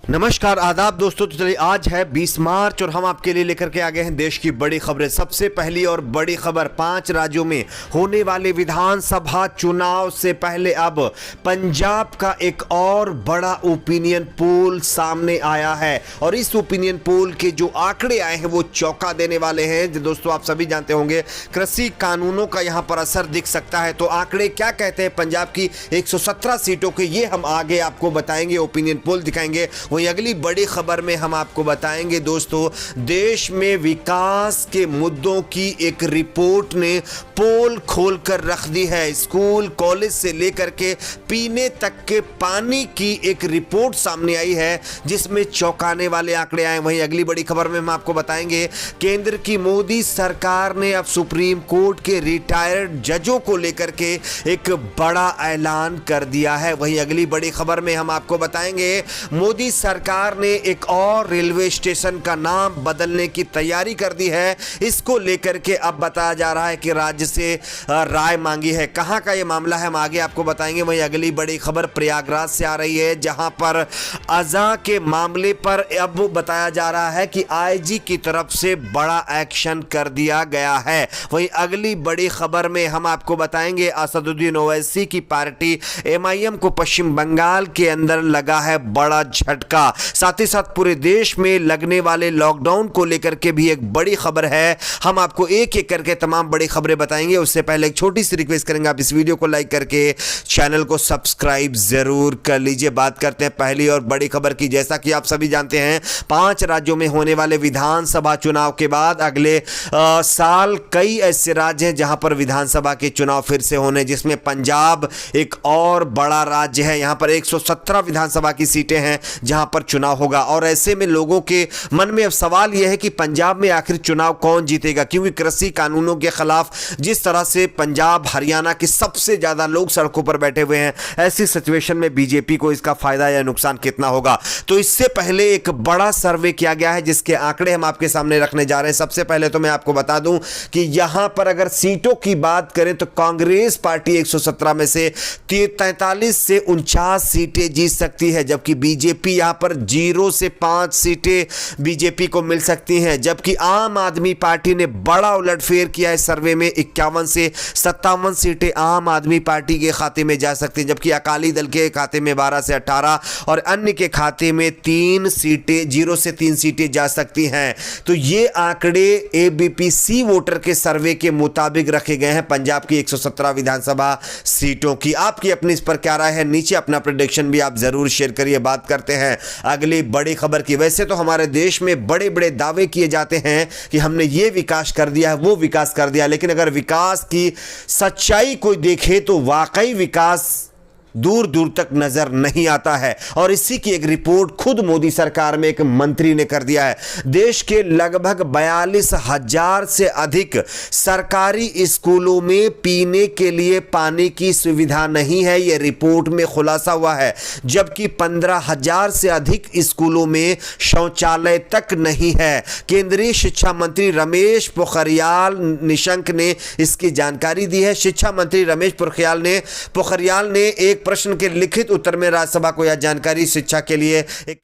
नमस्कार आदाब दोस्तों। तो चलिए आज है 20 मार्च और हम आपके लिए लेकर के आ गए हैं देश की बड़ी खबरें। सबसे पहली और बड़ी खबर, 5 राज्यों में होने वाले विधानसभा चुनाव से पहले अब पंजाब का एक और बड़ा ओपिनियन पोल सामने आया है और इस ओपिनियन पोल के जो आंकड़े आए हैं वो चौंका देने वाले हैं। जो दोस्तों आप सभी जानते होंगे कृषि कानूनों का यहाँ पर असर दिख सकता है। तो आंकड़े क्या कहते हैं पंजाब की 117 सीटों के, ये हम आगे आपको बताएंगे, ओपिनियन पोल दिखाएंगे। वहीं अगली बड़ी खबर में हम आपको बताएंगे दोस्तों, देश में विकास के मुद्दों की एक रिपोर्ट ने पोल खोल कर रख दी है। स्कूल कॉलेज से लेकर के पीने तक के पानी की एक रिपोर्ट सामने आई है जिसमें चौंकाने वाले आंकड़े आए। वहीं अगली बड़ी खबर में हम आपको बताएंगे केंद्र की मोदी सरकार ने अब सुप्रीम कोर्ट के रिटायर्ड जजों को लेकर के एक बड़ा ऐलान कर दिया है। वहीं अगली बड़ी खबर में हम आपको बताएंगे मोदी सरकार ने एक और रेलवे स्टेशन का नाम बदलने की तैयारी कर दी है। इसको लेकर के अब बताया जा रहा है कि राज्य से राय मांगी है। कहां का यह मामला है हम आगे आपको बताएंगे। वहीं अगली बड़ी खबर प्रयागराज से आ रही है जहां पर अज़ा के मामले पर अब बताया जा रहा है कि आईजी की तरफ से बड़ा एक्शन कर दिया गया है। वहीं अगली बड़ी खबर में हम आपको बताएंगे असदुद्दीन ओवैसी की पार्टी एमआईएम को पश्चिम बंगाल के अंदर लगा है बड़ा झटका। साथ ही साथ पूरे देश में लगने वाले लॉकडाउन को लेकर के भी एक बड़ी खबर है। हम आपको एक एक करके तमाम बड़ी खबरें बताएंगे। उससे पहले एक छोटी सी रिक्वेस्ट करेंगे, आप इस वीडियो को लाइक करके चैनल को सब्सक्राइब जरूर कर लीजिए। बात करते हैं पहली और बड़ी खबर की। जैसा कि आप सभी जानते हैं 5 राज्यों में होने वाले विधानसभा चुनाव के बाद अगले साल कई ऐसे राज्य हैं जहां पर विधानसभा के चुनाव फिर से होने, जिसमें पंजाब एक और बड़ा राज्य है। यहां पर 117 विधानसभा की सीटें हैं जहां पर चुनाव होगा और ऐसे में लोगों के मन में अब सवाल यह है कि पंजाब में आखिर चुनाव कौन जीतेगा, क्योंकि कृषि कानूनों के खिलाफ जिस तरह से पंजाब हरियाणा के सबसे ज्यादा लोग सड़कों पर बैठे हुए हैं, ऐसी सिचुएशन में बीजेपी को इसका फायदा या नुकसान कितना होगा। तो इससे पहले एक बड़ा सर्वे किया गया है जिसके आंकड़े हम आपके सामने रखने जा रहे हैं। सबसे पहले तो मैं आपको बता दूं कि यहां पर अगर सीटों की बात करें तो कांग्रेस पार्टी 117 में से 43 से 49 सीटें जीत सकती है, जबकि बीजेपी यहां पर 0 से 5 सीटें बीजेपी को मिल सकती हैं। जबकि आम आदमी पार्टी ने बड़ा उलटफेर किया है सर्वे में, 51 से 57 सीटें आम आदमी पार्टी के खाते में जा सकती हैं, जबकि अकाली दल के खाते में 12 से 18 और अन्य के खाते में 3 सीटें, 0 से 3 सीटें जा सकती हैं। तो ये आंकड़े एबीपीसी वोटर के सर्वे के मुताबिक रखे गए हैं पंजाब की 117 विधानसभा सीटों की। आपकी अपनी इस पर क्या राय है, नीचे अपना प्रेडिक्शन भी आप जरूर शेयर करिए। बात करते हैं अगली बड़ी खबर की। वैसे तो हमारे देश में बड़े बड़े दावे किए जाते हैं कि हमने ये विकास कर दिया है, वो विकास कर दिया, लेकिन अगर विकास की सच्चाई कोई देखे तो वाकई विकास दूर दूर तक नजर नहीं आता है। और इसी की एक रिपोर्ट खुद मोदी सरकार में एक मंत्री ने कर दिया है। देश के लगभग 42,000 से अधिक सरकारी स्कूलों में पीने के लिए पानी की सुविधा नहीं है, यह रिपोर्ट में खुलासा हुआ है, जबकि 15,000 से अधिक स्कूलों में शौचालय तक नहीं है। केंद्रीय शिक्षा मंत्री रमेश पोखरियाल निशंक ने इसकी जानकारी दी है। शिक्षा मंत्री रमेश पोखरियाल ने एक प्रश्न के लिखित उत्तर में राज्यसभा को यह जानकारी शिक्षा के लिए एक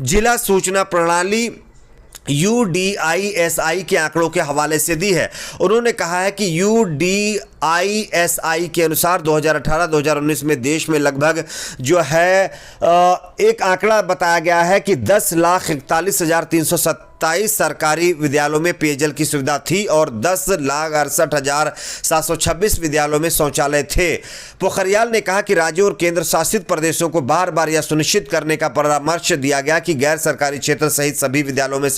जिला सूचना प्रणाली UDISI के आंकड़ों के हवाले से दी है। उन्होंने कहा है कि UDISI के अनुसार 2018-2019 में देश में लगभग जो है एक आंकड़ा बताया गया है कि 10,41,327 सरकारी विद्यालयों में पेयजल की सुविधा थी और 10,68,726 विद्यालयों में शौचालय थे। पोखरियाल ने कहा कि राज्यों और केंद्र शासित प्रदेशों को बार बार यह सुनिश्चित करने का परामर्श दिया गया कि गैर सरकारी क्षेत्र सहित सभी विद्यालयों में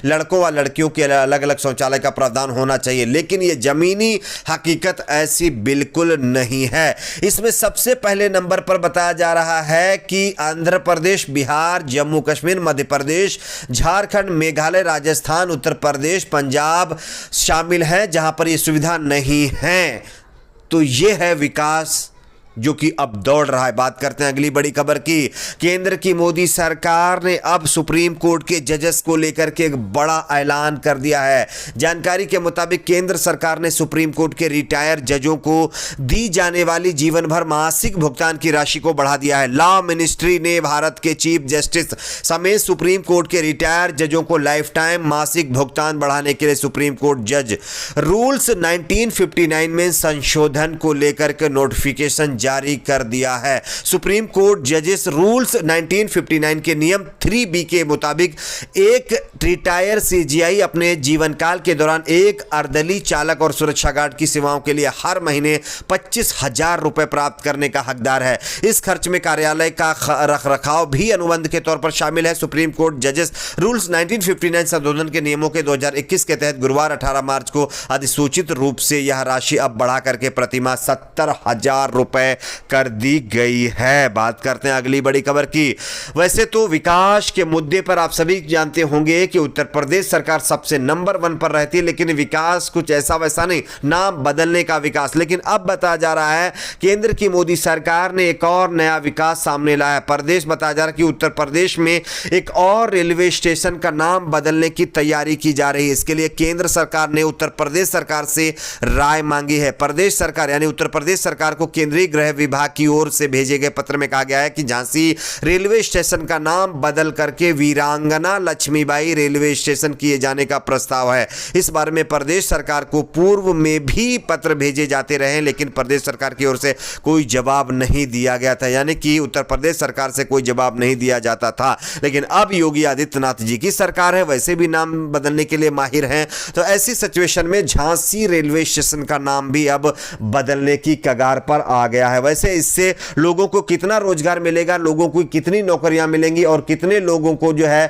लड़कों व लड़कियों के अलग अलग शौचालय का प्रावधान होना चाहिए, लेकिन यह जमीनी हकीकत ऐसी बिल्कुल नहीं है। इसमें सबसे पहले नंबर पर बताया जा रहा है कि आंध्र प्रदेश, बिहार, जम्मू कश्मीर, मध्य प्रदेश, झारखंड, मेघालय, राजस्थान, उत्तर प्रदेश, पंजाब शामिल हैं जहां पर यह सुविधा नहीं है। तो यह है विकास जो कि अब दौड़ रहा है। बात करते हैं अगली बड़ी खबर की। केंद्र की मोदी सरकार ने अब सुप्रीम कोर्ट के जजेस को लेकर के एक बड़ा ऐलान कर दिया है। जानकारी के मुताबिक केंद्र सरकार ने सुप्रीम कोर्ट के रिटायर जजों को दी जाने वाली जीवन भर मासिक भुगतान की राशि को बढ़ा दिया है। लॉ मिनिस्ट्री ने भारत के चीफ जस्टिस समेत सुप्रीम कोर्ट के रिटायर जजों को लाइफ टाइम मासिक भुगतान बढ़ाने के लिए सुप्रीम कोर्ट जज रूल्स 1959 में संशोधन को लेकर के नोटिफिकेशन जारी कर दिया है। सुप्रीम कोर्ट जजेस रूल्स 1959 के नियम 3B के मुताबिक एक रिटायर सीजीआई अपने जीवन काल के दौरान एक अर्दली चालक और सुरक्षा गार्ड की सेवाओं के लिए हर महीने 25,000 रुपए प्राप्त करने का हकदार है। इस खर्च में कार्यालय का रखरखाव भी अनुबंध के तौर पर शामिल है। सुप्रीम कोर्ट जजेस रूल्स 1959 संशोधन के नियमों के 2021 के तहत गुरुवार 18 मार्च को अधिसूचित रूप से यह राशि अब बढ़ा करके प्रतिमाह 70,000 रुपए कर दी गई है। बात करते हैं अगली बड़ी खबर की। वैसे तो विकास के मुद्दे पर आप सभी जानते होंगे कि उत्तर प्रदेश सरकार सबसे नंबर 1 पर रहती है, लेकिन विकास कुछ ऐसा वैसा नहीं, नाम बदलने का विकास। लेकिन अब बताया जा रहा है केंद्र की मोदी सरकार ने एक और नया विकास सामने लाया है। प्रदेश बताया जा रहा है कि उत्तर प्रदेश में एक और रेलवे स्टेशन का नाम बदलने की तैयारी की जा रही है। इसके लिए केंद्र सरकार ने उत्तर प्रदेश सरकार से राय मांगी है। प्रदेश सरकार यानी उत्तर प्रदेश सरकार को केंद्रीय गृह विभाग की ओर से भेजे गए पत्र में कहा गया है कि झांसी रेलवे स्टेशन का नाम बदल करके वीरांगना लक्ष्मीबाई रेलवे स्टेशन किए जाने का प्रस्ताव है। इस बारे में प्रदेश सरकार को पूर्व में भी पत्र भेजे जाते रहे, लेकिन प्रदेश सरकार की ओर से कोई जवाब नहीं दिया गया था। यानी कि उत्तर प्रदेश सरकार से कोई जवाब नहीं दिया जाता था। लेकिन अब योगी आदित्यनाथ जी की सरकार है, वैसे भी नाम बदलने के लिए माहिर हैं, तो ऐसी सिचुएशन में झांसी रेलवे स्टेशन का नाम भी अब बदलने की कगार पर आ गया है। वैसे इससे लोगों को कितना रोजगार मिलेगा, लोगों को कितनी नौकरियां मिलेंगी और कितने लोगों को जो है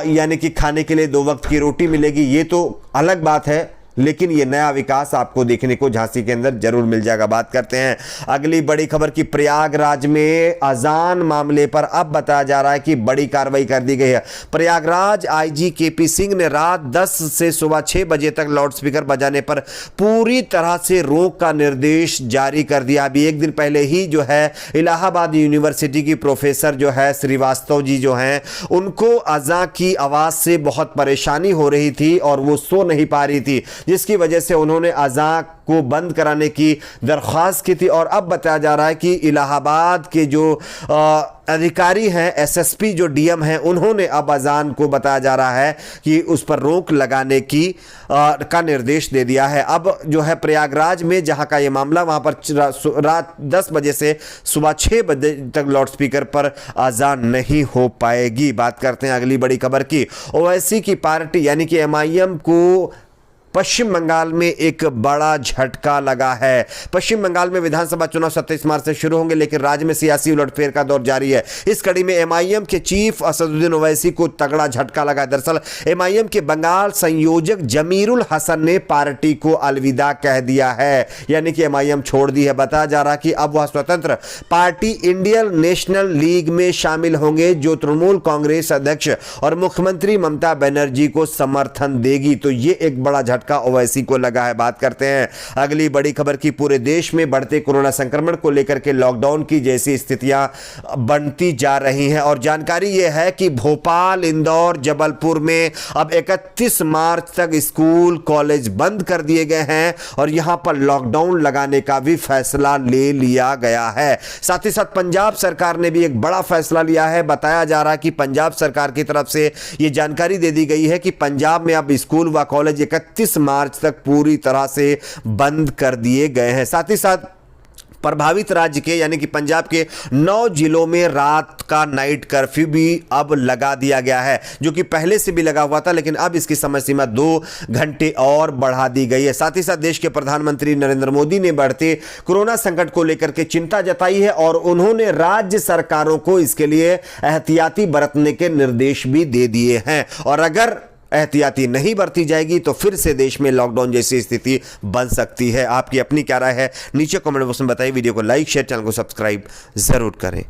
यानी कि खाने के लिए 2 वक्त की रोटी मिलेगी, ये तो अलग बात है, लेकिन ये नया विकास आपको देखने को झांसी के अंदर जरूर मिल जाएगा। बात करते हैं अगली बड़ी खबर की। प्रयागराज में अजान मामले पर अब बताया जा रहा है कि बड़ी कार्रवाई कर दी गई है। प्रयागराज आईजी केपी सिंह ने रात 10 से सुबह 6 बजे तक लाउडस्पीकर बजाने पर पूरी तरह से रोक का निर्देश जारी कर दिया। अभी एक दिन पहले ही जो है इलाहाबाद यूनिवर्सिटी की प्रोफेसर जो है श्रीवास्तव जी जो हैं, उनको अजान की आवाज से बहुत परेशानी हो रही थी और वो सो नहीं पा रही थी, जिसकी वजह से उन्होंने अज़ान को बंद कराने की दरख्वास्त की थी। और अब बताया जा रहा है कि इलाहाबाद के जो अधिकारी हैं, एसएसपी जो डीएम हैं, उन्होंने अब अज़ान को बताया जा रहा है कि उस पर रोक लगाने की का निर्देश दे दिया है। अब जो है प्रयागराज में जहां का ये मामला, वहां पर रात 10 बजे से सुबह 6 बजे तक लाउडस्पीकर पर अज़ान नहीं हो पाएगी। बात करते हैं अगली बड़ी खबर की। ओवैसी की पार्टी यानी कि एमआईएम को पश्चिम बंगाल में एक बड़ा झटका लगा है। पश्चिम बंगाल में विधानसभा चुनाव 27 मार्च से शुरू होंगे, लेकिन राज्य में सियासी उलटफेर का दौर जारी है। इस कड़ी में एमआईएम के चीफ असदुद्दीन ओवैसी को तगड़ा झटका लगा। दरअसल एमआईएम के बंगाल संयोजक जमीरुल हसन ने पार्टी को अलविदा कह दिया है, यानी कि एमआईएम छोड़ दी है। बताया जा रहा कि अब वह स्वतंत्र पार्टी इंडियन नेशनल लीग में शामिल होंगे, जो तृणमूल कांग्रेस अध्यक्ष और मुख्यमंत्री ममता बनर्जी को समर्थन देगी। तो ये एक बड़ा झटका ओवैसी को लगा है। बात करते हैं अगली बड़ी खबर की। पूरे देश में बढ़ते कोरोना संक्रमण को लेकर के लॉकडाउन की जैसी स्थितियां बनती जा रही हैं और जानकारी यह है कि भोपाल, इंदौर, जबलपुर में अब 31 मार्च तक स्कूल कॉलेज बंद कर दिए गए हैं और यहां पर लॉकडाउन लगाने का भी फैसला ले लिया गया है। साथ ही साथ पंजाब सरकार ने भी एक बड़ा फैसला लिया है। बताया जा रहा है कि पंजाब सरकार की तरफ से यह जानकारी दे दी गई है कि पंजाब में अब स्कूल व कॉलेज 31 मार्च तक पूरी तरह से बंद कर दिए गए हैं। साथ ही साथ प्रभावित राज्य के यानी कि पंजाब के 9 जिलों में रात का नाइट कर्फ्यू भी अब लगा दिया गया है, जो कि पहले से भी लगा हुआ था, लेकिन अब इसकी समय सीमा 2 घंटे और बढ़ा दी गई है। साथ ही साथ देश के प्रधानमंत्री नरेंद्र मोदी ने बढ़ते कोरोना संकट को लेकर के चिंता जताई है और उन्होंने राज्य सरकारों को इसके लिए एहतियाती बरतने के निर्देश भी दे दिए हैं और अगर एहतियाती नहीं बरती जाएगी तो फिर से देश में लॉकडाउन जैसी स्थिति बन सकती है। आपकी अपनी क्या राय है नीचे कमेंट बॉक्स में बताइए। वीडियो को लाइक, शेयर, चैनल को सब्सक्राइब जरूर करें।